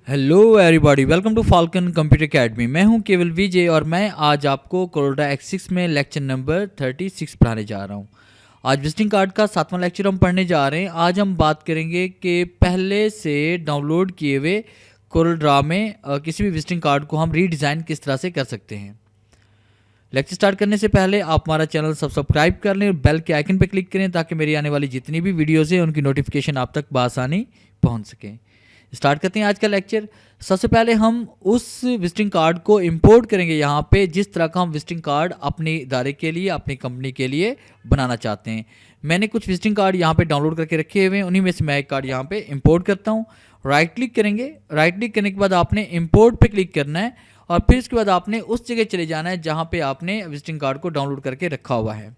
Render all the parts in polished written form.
Hello everybody, welcome to Falcon computer academy. मैं हूं केवल विजय और मैं आज आपको कोरोडा X6 में लेक्चर नंबर 36 पढ़ाने जा रहा हूं। आज विजिटिंग कार्ड का 7वां लेक्चर हम पढ़ने जा रहे हैं। आज हम बात करेंगे कि पहले से डाउनलोड किए हुए कोरोडा में किसी भी विजिटिंग कार्ड को हम रीडिज़ाइन किस तरह से कर सकते हैं। लेक्चर स्टार्ट करने से पहले आप हमारा चैनल सब्सक्राइब कर लें और बेल के आइकन पर क्लिक करें ताकि मेरी आने वाली जितनी भी वीडियोज़ हैं उनकी नोटिफिकेशन आप तक बआसानी पहुँच सकें। स्टार्ट करते हैं आज का लेक्चर। सबसे पहले हम उस विजिटिंग कार्ड को इंपोर्ट करेंगे यहाँ पे जिस तरह का हम विजिटिंग कार्ड अपने इदारे के लिए, अपनी कंपनी के लिए बनाना चाहते हैं। मैंने कुछ विजिटिंग कार्ड यहाँ पे डाउनलोड करके रखे हुए हैं, उन्हीं में से मैं एक कार्ड यहाँ पे इंपोर्ट करता हूँ। राइट क्लिक करेंगे। राइट क्लिक करने के बाद आपने इंपोर्ट पे क्लिक करना है और फिर उसके बाद आपने उस जगह चले जाना है जहाँ पे आपने विजिटिंग कार्ड को डाउनलोड करके रखा हुआ है।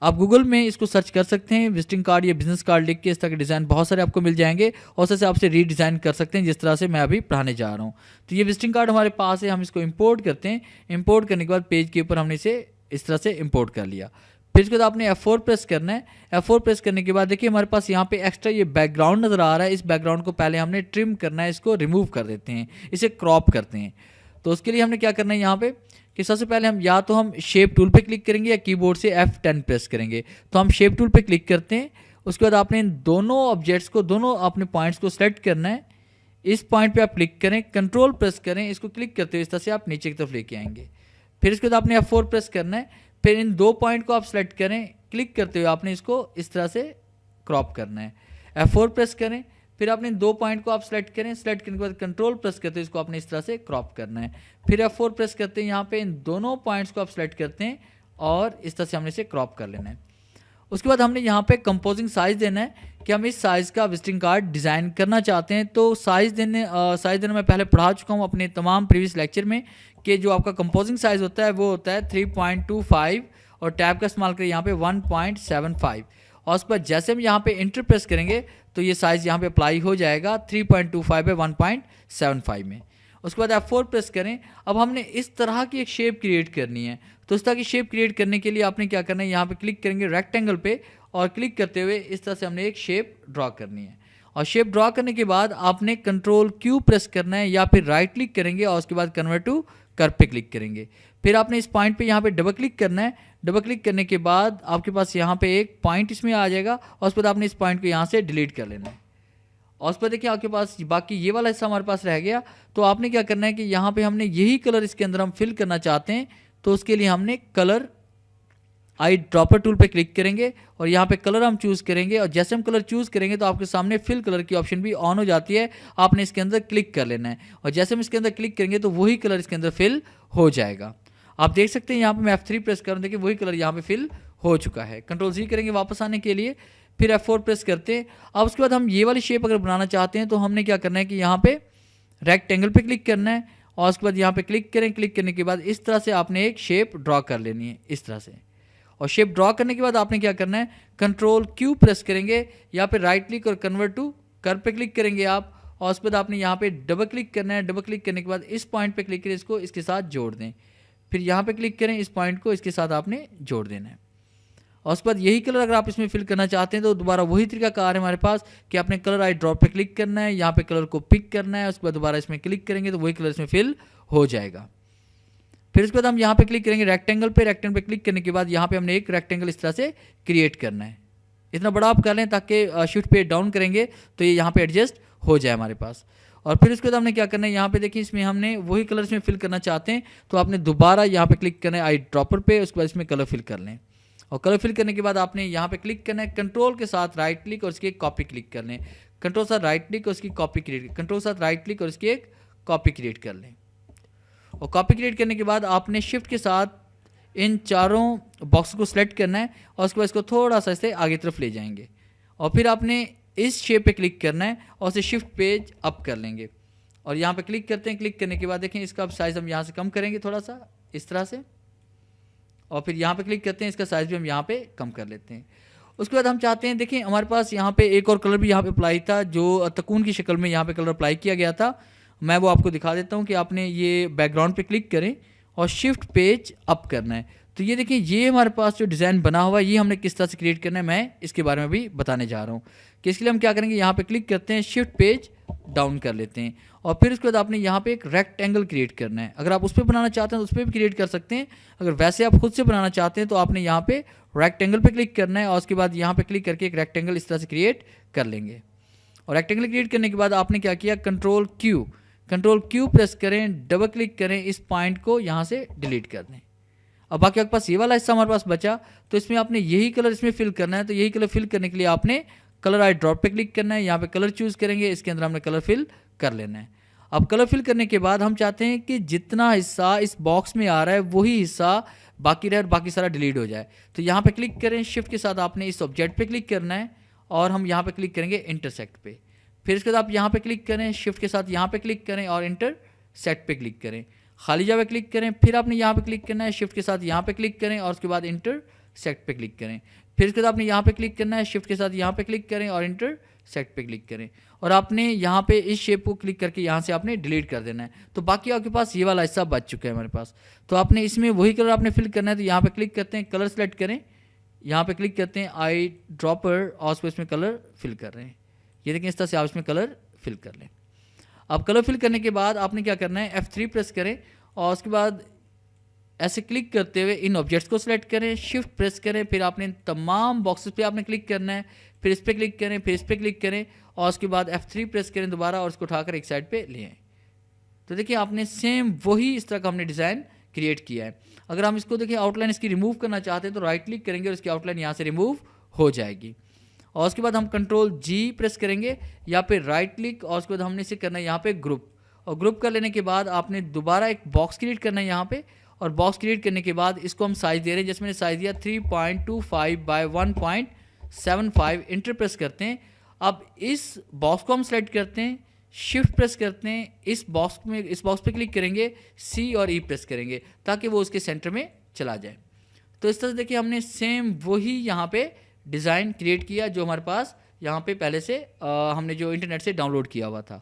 आप गूगल में इसको सर्च कर सकते हैं, विजिटिंग कार्ड या बिजनेस कार्ड लिख के इस तरह के डिज़ाइन बहुत सारे आपको मिल जाएंगे और उससे आपसे रीडिज़ाइन कर सकते हैं जिस तरह से मैं अभी पढ़ाने जा रहा हूँ। तो ये विजिटिंग कार्ड हमारे पास है, हम इसको इंपोर्ट करते हैं। इंपोर्ट करने के बाद पेज के ऊपर हमने इसे इस तरह से इंपोर्ट कर लिया। फिर इसके बाद आपने F4 प्रेस करना है। F4 प्रेस करने के बाद देखिए हमारे पास यहाँ पे एक्स्ट्रा ये बैकग्राउंड नज़र आ रहा है। इस बैकग्राउंड को पहले हमने ट्रिम करना है, इसको रिमूव कर देते हैं, इसे क्रॉप करते हैं। तो उसके लिए हमने क्या करना है यहाँ पे कि सबसे पहले हम या तो हम शेप टूल पे क्लिक करेंगे या कीबोर्ड से F10 प्रेस करेंगे। तो हम शेप टूल पे क्लिक करते हैं। उसके बाद आपने इन दोनों ऑब्जेक्ट्स को, दोनों अपने पॉइंट्स को सेलेक्ट करना है। इस पॉइंट पे आप क्लिक करें, कंट्रोल प्रेस करें, इसको क्लिक करते हुए इस तरह से आप नीचे की तरफ लेके आएंगे। फिर इसके बाद आपने F4 प्रेस करना है। फिर इन दो पॉइंट को आप सेलेक्ट करें, क्लिक करते हुए आपने इसको इस तरह से क्रॉप करना है। F4 प्रेस करें, फिर आपने दो पॉइंट को आप सेलेक्ट करें, सेलेक्ट करने के बाद कंट्रोल प्रेस करते हैं, इसको आपने इस तरह से क्रॉप करना है। फिर F4 प्रेस करते हैं, यहाँ पे इन दोनों पॉइंट्स को आप सेलेक्ट करते हैं और इस तरह से हमने इसे क्रॉप कर लेना है। उसके बाद हमने यहाँ पे कंपोजिंग साइज़ देना है कि हम इस साइज़ का विजिटिंग कार्ड डिज़ाइन करना चाहते हैं। तो साइज़ देना मैं पहले पढ़ा चुका हूँ अपने तमाम प्रीवियस लेक्चर में कि जो आपका कंपोजिंग साइज़ होता है वो होता है 3.25 और टैब का इस्तेमाल करें यहाँ पे 1.75 और उस पर जैसे हम यहाँ पे इंटर प्रेस करेंगे तो ये साइज़ यहाँ पे अप्लाई हो जाएगा 3.25 बाय 1.75 में। उसके बाद F4 प्रेस करें। अब हमने इस तरह की एक शेप क्रिएट करनी है। तो इस तरह की शेप क्रिएट करने के लिए आपने क्या करना है, यहाँ पे क्लिक करेंगे रेक्टेंगल पे और क्लिक करते हुए इस तरह से हमने एक शेप ड्रॉ करनी है। और शेप ड्रॉ करने के बाद आपने कंट्रोल Q प्रेस करना है या फिर राइट क्लिक करेंगे और उसके बाद कन्वर्ट टू कर्व पे क्लिक करेंगे। फिर आपने इस पॉइंट पे यहाँ पे डबल क्लिक करना है। डबल क्लिक करने के बाद आपके पास यहाँ पे एक पॉइंट इसमें आ जाएगा और उस पर आपने इस पॉइंट को यहाँ से डिलीट कर लेना है। और उस पर देखिए आपके पास बाकी ये वाला हिस्सा हमारे पास रह गया। तो आपने क्या करना है कि यहाँ पे हमने यही कलर इसके अंदर हम फिल करना चाहते हैं। तो उसके लिए हमने कलर आई ड्रॉपर टूल पे क्लिक करेंगे और यहाँ पे कलर हम चूज़ करेंगे और जैसे हम कलर चूज़ करेंगे तो आपके सामने फिल कलर की ऑप्शन भी ऑन हो जाती है। आपने इसके अंदर क्लिक कर लेना है और जैसे हम इसके अंदर क्लिक करेंगे तो वही कलर इसके अंदर फिल हो जाएगा। आप देख सकते हैं यहाँ पे मैं F3 प्रेस करूँ, देखिए वही कलर यहाँ पे फिल हो चुका है। कंट्रोल Z करेंगे वापस आने के लिए, फिर F4 प्रेस करते हैं। अब उसके बाद हम ये वाली शेप अगर बनाना चाहते हैं तो हमने क्या करना है कि यहाँ पे रेक्टेंगल पे क्लिक करना है और उसके बाद यहाँ पे क्लिक करें। क्लिक करने के बाद इस तरह से आपने एक शेप ड्रॉ कर लेनी है इस तरह से। और शेप ड्रॉ करने के बाद आपने क्या करना है, कंट्रोल Q प्रेस करेंगे या फिर राइट क्लिक और कन्वर्ट टू कर्व पे क्लिक करेंगे आप और उसके बाद आपने यहाँ पे डबल क्लिक करना है। डबल क्लिक करने के बाद इस पॉइंट पे क्लिक करें, इसको इसके साथ जोड़ दें। फिर यहाँ पे क्लिक करें, इस पॉइंट को इसके साथ आपने जोड़ देना है। और उसके बाद यही कलर अगर आप इसमें फिल करना चाहते हैं तो दोबारा वही तरीकाकार है हमारे पास कि आपने कलर आई ड्रॉप पे क्लिक करना है, यहाँ पे कलर को पिक करना है, उसके बाद दोबारा इसमें क्लिक करेंगे तो वही कलर इसमें फिल हो जाएगा। फिर उसके बाद हम यहाँ पे क्लिक करेंगे रेक्टेंगल पे। रेक्टेंगल पे क्लिक करने के बाद यहाँ पे हमने एक रेक्टेंगल इस तरह से क्रिएट करना है। इतना बड़ा आप कर लें ताकि शिफ्ट पे डाउन करेंगे तो ये यहाँ पे एडजस्ट हो जाए हमारे पास। और फिर उसके बाद हमने क्या करना है, यहाँ पे देखिए इसमें हमने वही कलर इसमें फिल करना चाहते हैं तो आपने दोबारा यहाँ पे क्लिक करना है आई ड्रॉपर पे, उसके बाद इसमें कलर फिल कर लें। और कलर फिल करने के बाद आपने यहाँ पे क्लिक करना है, कंट्रोल के साथ राइट क्लिक और उसकी एक कॉपी क्लिक कर लें। कंट्रोल साथ राइट क्लिक और उसकी कॉपी क्रिएट, कंट्रोल साथ राइट क्लिक और उसकी एक कॉपी क्रिएट कर लें। और कॉपी क्रिएट करने के बाद आपने शिफ्ट के साथ इन चारों बॉक्स को सिलेक्ट करना है और उसके बाद इसको थोड़ा सा इसे आगे तरफ ले जाएंगे और फिर आपने इस शेप पे क्लिक करना है और उसे शिफ्ट पेज अप कर लेंगे और यहाँ पे क्लिक करते हैं। क्लिक करने के बाद देखें इसका साइज़ हम यहाँ से कम करेंगे थोड़ा सा इस तरह से और फिर यहाँ पे क्लिक करते हैं, इसका साइज़ भी हम यहाँ पे कम कर लेते हैं। उसके बाद हम चाहते हैं, देखिए हमारे पास यहाँ पे एक और कलर भी यहाँ पे अप्लाई था जो तकून की शक्ल में यहाँ पे कलर अप्लाई किया गया था। मैं वो आपको दिखा देता हूँ कि आपने ये बैकग्राउंड पे क्लिक करें और शिफ्ट पेज अप करना है। तो तो ये देखिए, ये हमारे पास जो डिज़ाइन बना हुआ है, ये हमने किस तरह से क्रिएट करना है, मैं इसके बारे में भी बताने जा रहा हूँ। कि इसके लिए हम क्या करेंगे, यहाँ पे क्लिक करते हैं, शिफ्ट पेज डाउन कर लेते हैं, और फिर उसके बाद आपने यहाँ पे एक रेक्टेंगल क्रिएट करना है। अगर आप उस पर बनाना चाहते हैं तो उस पर भी क्रिएट कर सकते हैं। अगर वैसे आप खुद से बनाना चाहते हैं तो आपने यहाँ पे रेक्टेंगल पे क्लिक करना है, और उसके बाद यहाँ पे क्लिक करके एक रेक्टेंगल इस तरह से क्रिएट कर लेंगे। और रेक्टेंगल क्रिएट करने के बाद आपने क्या किया, कंट्रोल क्यू प्रेस करें, डबल क्लिक करें, इस पॉइंट को यहाँ से डिलीट कर दें। अब बाकी आपके पास ये वाला हिस्सा हमारे पास बचा, तो इसमें आपने यही कलर इसमें फिल करना है। तो यही कलर फिल करने के लिए आपने कलर आई ड्रॉप पे क्लिक करना है, यहाँ पे कलर चूज़ करेंगे, इसके अंदर हमने कलर फिल कर लेना है। अब कलर फिल करने के बाद हम चाहते हैं कि जितना हिस्सा इस बॉक्स में आ रहा है वही हिस्सा बाकी रहे और बाकी सारा डिलीट हो जाए। तो यहाँ पे क्लिक करें, शिफ्ट के साथ आपने इस ऑब्जेक्ट पे क्लिक करना है, और हम यहाँ पे क्लिक करेंगे इंटरसेक्ट पे। फिर इसके बाद आप यहाँ पे क्लिक करें, शिफ्ट के साथ यहाँ पे क्लिक करें और इंटरसेक्ट पे क्लिक करें, खाली जगह क्लिक करें। फिर आपने यहाँ पे क्लिक करना है, शिफ्ट के साथ यहाँ पे क्लिक करें और उसके बाद इंटरसेक्ट पे क्लिक करें। फिर इसके बाद आपने यहाँ पे क्लिक करना है, शिफ्ट के साथ यहाँ पे क्लिक करें और इंटरसेक्ट पे क्लिक करें, और आपने यहाँ पे इस शेप को क्लिक करके यहाँ से आपने डिलीट कर देना है। तो बाकी आपके पास ये वाला हिस्सा बच चुका है हमारे पास। तो आपने इसमें वही कलर आपने फिल करना है। तो यहाँ पे क्लिक करते हैं, कलर सेलेक्ट करें, यहाँ पे क्लिक करते हैं आई ड्रॉपर, और उसको इसमें कलर फिल कर रहे हैं। ये देखें, इस तरह से आप इसमें कलर फिल कर लें। अब कलर फिल करने के बाद आपने क्या करना है, F3 प्रेस करें, और उसके बाद ऐसे क्लिक करते हुए इन ऑब्जेक्ट्स को सिलेक्ट करें, शिफ्ट प्रेस करें, फिर आपने तमाम बॉक्सेस पे आपने क्लिक करना है, फिर इस पर क्लिक करें, फिर इस पर क्लिक करें, और उसके बाद F3 प्रेस करें दोबारा, और उसको उठाकर एक साइड पे ले आएं। तो देखिए, आपने सेम वही इस तरह का हमने डिज़ाइन क्रिएट किया है। अगर हम इसको देखिए आउटलाइन इसकी रिमूव करना चाहते हैं तो राइट क्लिक करेंगे और इसकी आउटलाइन यहाँ से रिमूव हो जाएगी। और उसके बाद हम कंट्रोल G प्रेस करेंगे, या फिर राइट क्लिक, और उसके बाद हमने इसे करना है यहाँ पे ग्रुप, और ग्रुप कर लेने के बाद आपने दोबारा एक बॉक्स क्रिएट करना है यहाँ पे। और बॉक्स क्रिएट करने के बाद इसको हम साइज़ दे रहे हैं, जैसे मैंने साइज़ दिया 3.25 बाय 1.75, इंटर प्रेस करते हैं। अब इस बॉक्स को हम सेलेक्ट करते हैं, शिफ्ट प्रेस करते हैं, इस बॉक्स पे क्लिक करेंगे, C और E प्रेस करेंगे ताकि वो उसके सेंटर में चला जाए। तो इस तरह से देखिए, हमने सेम वही यहाँ पे डिज़ाइन क्रिएट किया जो हमारे पास यहाँ पे पहले से हमने जो इंटरनेट से डाउनलोड किया हुआ था।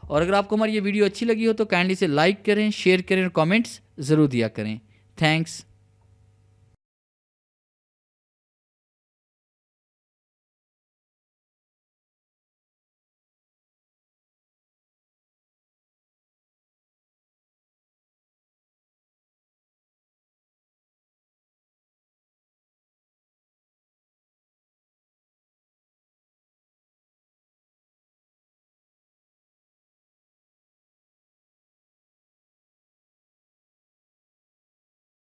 और अगर आपको हमारी ये वीडियो अच्छी लगी हो तो काइंडली से लाइक करें, शेयर करें और कमेंट्स ज़रूर दिया करें। थैंक्स।